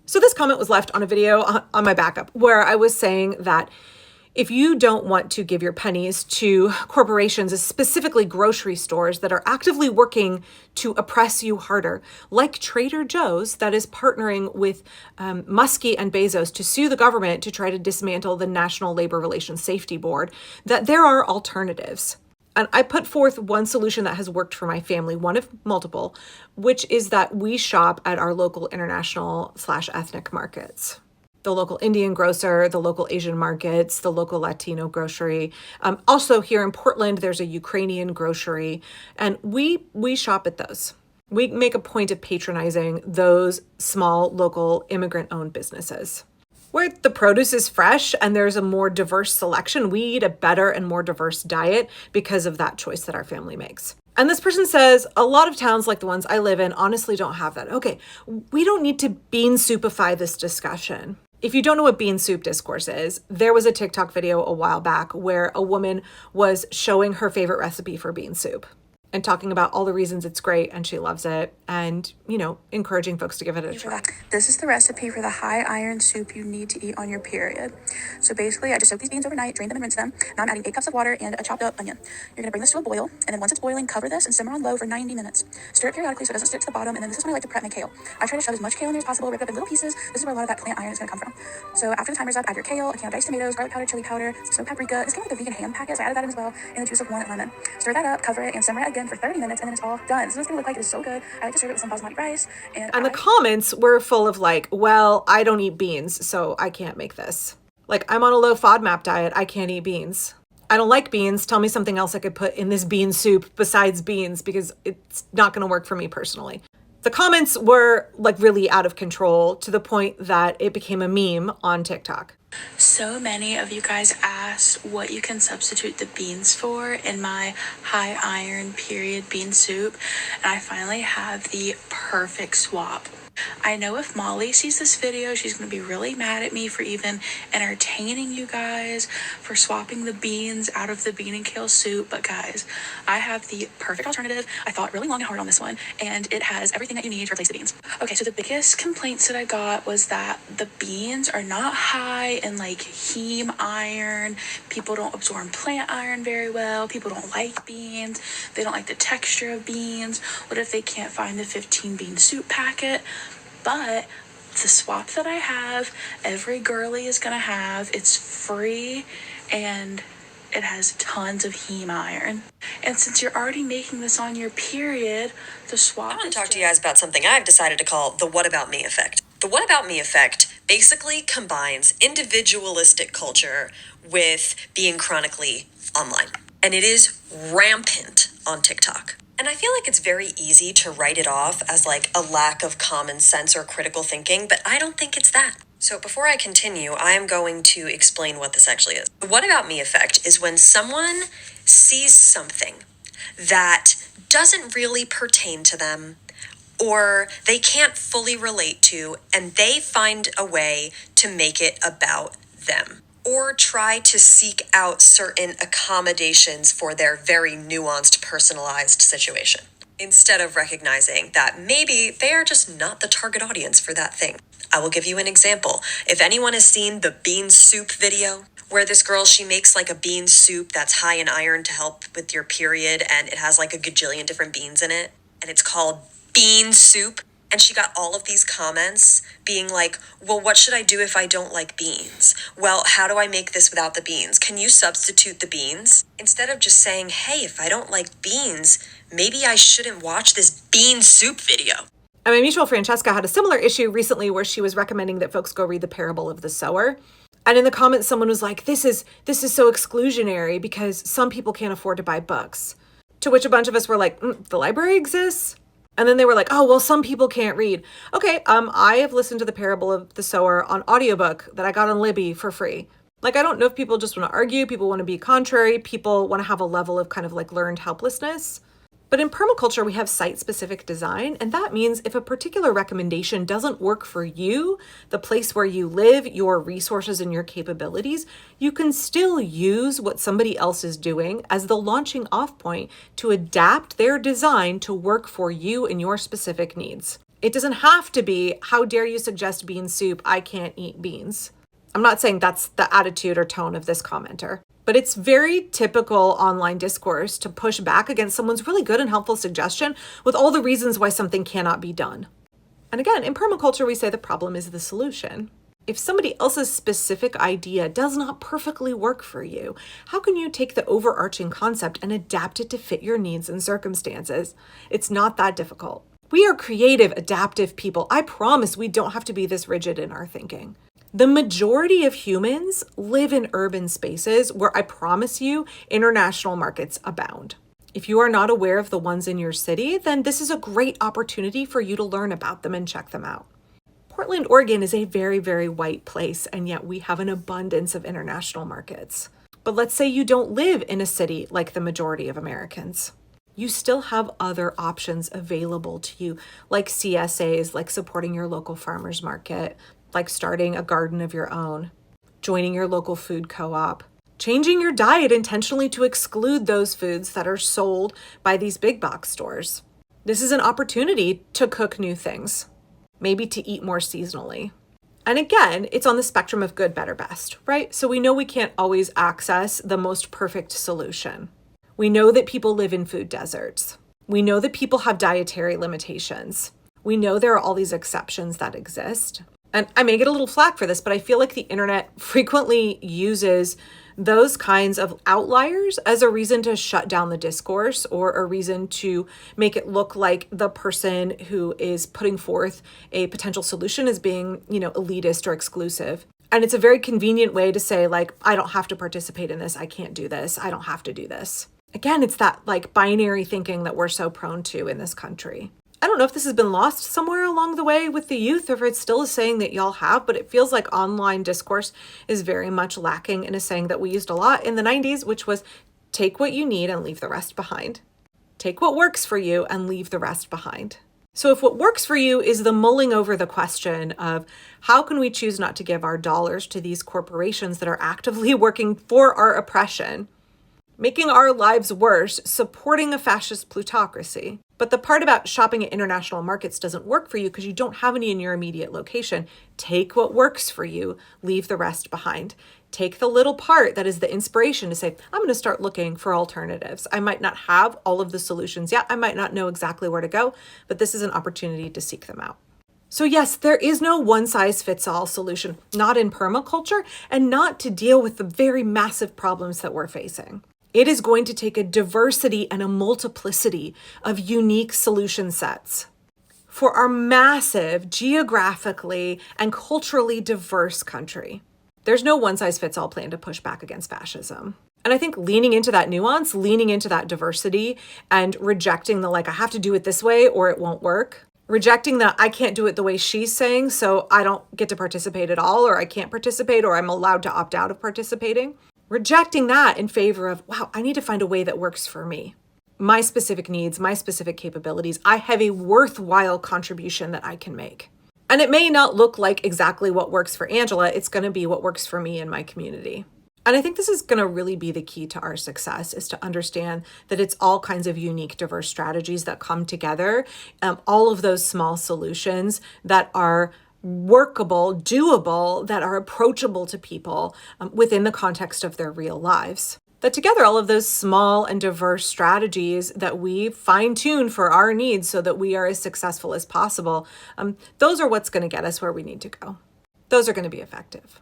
So this comment was left on a video on my backup where I was saying that if you don't want to give your pennies to corporations, specifically grocery stores that are actively working to oppress you harder, like Trader Joe's that is partnering with Muskie and Bezos to sue the government to try to dismantle the National Labor Relations Safety Board, that there are alternatives. And I put forth one solution that has worked for my family, one of multiple, which is that we shop at our local international/ethnic markets. The local Indian grocer, the local Asian markets, the local Latino grocery. Also here in Portland, there's a Ukrainian grocery, and we shop at those. We make a point of patronizing those small, local, immigrant-owned businesses. Where the produce is fresh and there's a more diverse selection, we eat a better and more diverse diet because of that choice that our family makes. And this person says, a lot of towns like the ones I live in honestly don't have that. Okay, we don't need to bean soupify this discussion. If you don't know what bean soup discourse is, there was a TikTok video a while back where a woman was showing her favorite recipe for bean soup and talking about all the reasons it's great and she loves it and, encouraging folks to give it a try. This is the recipe for the high iron soup you need to eat on your period. So basically, I just soak these beans overnight, drain them and rinse them. Now I'm adding 8 cups of water and a chopped up onion. You're going to bring this to a boil, and then once it's boiling, cover this and simmer on low for 90 minutes. Stir it periodically so it doesn't stick to the bottom, and then this is when I like to prep my kale. I try to shove as much kale in there as possible, rip it up in little pieces. This is where a lot of that plant iron is going to come from. So after the timer's up, add your kale, a can of diced tomatoes, garlic powder, chili powder, smoked paprika. This came with a vegan ham packet, so I added that in as well, and the juice of 1 lemon. Stir that up, cover it, and simmer it again for 30 minutes, and then it's all done. So it's going to look like it is so good. I like to serve it with some basmati rice. And the comments were full of well, I don't eat beans, so I can't make this. I'm on a low FODMAP diet. I can't eat beans. I don't like beans. Tell me something else I could put in this bean soup besides beans because it's not going to work for me personally. The comments were really out of control to the point that it became a meme on TikTok. So many of you guys asked what you can substitute the beans for in my high iron period bean soup, and I finally have the perfect swap. I know if Molly sees this video, she's going to be really mad at me for even entertaining you guys for swapping the beans out of the bean and kale soup. But guys, I have the perfect alternative. I thought really long and hard on this one, and it has everything that you need to replace the beans. Okay, so the biggest complaints that I got was that the beans are not high in heme iron. People don't absorb plant iron very well. People don't like beans. They don't like the texture of beans. What if they can't find the 15 bean soup packet? But the swap that I have, every girly is going to have. It's free and it has tons of heme iron. And since you're already making this on your period, the swap... I want to talk to you guys about something I've decided to call the what about me effect. The what about me effect basically combines individualistic culture with being chronically online. And it is rampant on TikTok. And I feel like it's very easy to write it off as a lack of common sense or critical thinking, but I don't think it's that. So before I continue, I am going to explain what this actually is. The what about me effect is when someone sees something that doesn't really pertain to them or they can't fully relate to, and they find a way to make it about them, or try to seek out certain accommodations for their very nuanced, personalized situation, instead of recognizing that maybe they are just not the target audience for that thing. I will give you an example. If anyone has seen the bean soup video, where this girl, she makes a bean soup that's high in iron to help with your period, and it has a gajillion different beans in it, and it's called bean soup. And she got all of these comments being well, what should I do if I don't like beans? Well, how do I make this without the beans? Can you substitute the beans? Instead of just saying, hey, if I don't like beans, maybe I shouldn't watch this bean soup video. And my mutual Francesca had a similar issue recently where she was recommending that folks go read the parable of the sower. And in the comments, someone was like, this is so exclusionary because some people can't afford to buy books. To which a bunch of us were like, the library exists? And then they were like, oh, well, some people can't read. Okay, I have listened to the parable of the sower on audiobook that I got on Libby for free. I don't know if people just want to argue, people want to be contrary, people want to have a level of learned helplessness. But in permaculture, we have site-specific design, and that means if a particular recommendation doesn't work for you, the place where you live, your resources and your capabilities, you can still use what somebody else is doing as the launching off point to adapt their design to work for you and your specific needs. It doesn't have to be, how dare you suggest bean soup? I can't eat beans. I'm not saying that's the attitude or tone of this commenter, but it's very typical online discourse to push back against someone's really good and helpful suggestion with all the reasons why something cannot be done. And again, in permaculture, we say the problem is the solution. If somebody else's specific idea does not perfectly work for you, how can you take the overarching concept and adapt it to fit your needs and circumstances? It's not that difficult. We are creative, adaptive people. I promise we don't have to be this rigid in our thinking. The majority of humans live in urban spaces where I promise you international markets abound. If you are not aware of the ones in your city, then this is a great opportunity for you to learn about them and check them out. Portland, Oregon is a very, very white place, and yet we have an abundance of international markets. But let's say you don't live in a city like the majority of Americans. You still have other options available to you, like CSAs, like supporting your local farmers market, like starting a garden of your own, joining your local food co-op, changing your diet intentionally to exclude those foods that are sold by these big box stores. This is an opportunity to cook new things, maybe to eat more seasonally. And again, it's on the spectrum of good, better, best, right? So we know we can't always access the most perfect solution. We know that people live in food deserts. We know that people have dietary limitations. We know there are all these exceptions that exist. And I may get a little flack for this, but I feel like the internet frequently uses those kinds of outliers as a reason to shut down the discourse or a reason to make it look like the person who is putting forth a potential solution is being, elitist or exclusive. And it's a very convenient way to say, like, I don't have to participate in this. I can't do this. I don't have to do this. Again, it's that binary thinking that we're so prone to in this country. I don't know if this has been lost somewhere along the way with the youth or if it's still a saying that y'all have, but it feels like online discourse is very much lacking in a saying that we used a lot in the 90s, which was take what you need and leave the rest behind. Take what works for you and leave the rest behind. So if what works for you is the mulling over the question of how can we choose not to give our dollars to these corporations that are actively working for our oppression, making our lives worse, supporting a fascist plutocracy. But the part about shopping at international markets doesn't work for you because you don't have any in your immediate location. Take what works for you, leave the rest behind. Take the little part that is the inspiration to say, I'm going to start looking for alternatives. I might not have all of the solutions yet. I might not know exactly where to go, but this is an opportunity to seek them out. So yes, there is no one-size-fits-all solution, not in permaculture and not to deal with the very massive problems that we're facing. It is going to take a diversity and a multiplicity of unique solution sets for our massive, geographically and culturally diverse country. There's no one-size-fits-all plan to push back against fascism. And I think leaning into that nuance, leaning into that diversity and rejecting the I have to do it this way or it won't work. Rejecting the I can't do it the way she's saying, so I don't get to participate at all, or I can't participate, or I'm allowed to opt out of participating. Rejecting that in favor of, wow, I need to find a way that works for me. My specific needs, my specific capabilities. I have a worthwhile contribution that I can make. And it may not look like exactly what works for Angela. It's going to be what works for me and my community. And I think this is going to really be the key to our success, is to understand that it's all kinds of unique, diverse strategies that come together. All of those small solutions that are workable, doable, that are approachable to people within the context of their real lives. That together, all of those small and diverse strategies that we fine-tune for our needs so that we are as successful as possible, those are what's going to get us where we need to go. Those are going to be effective.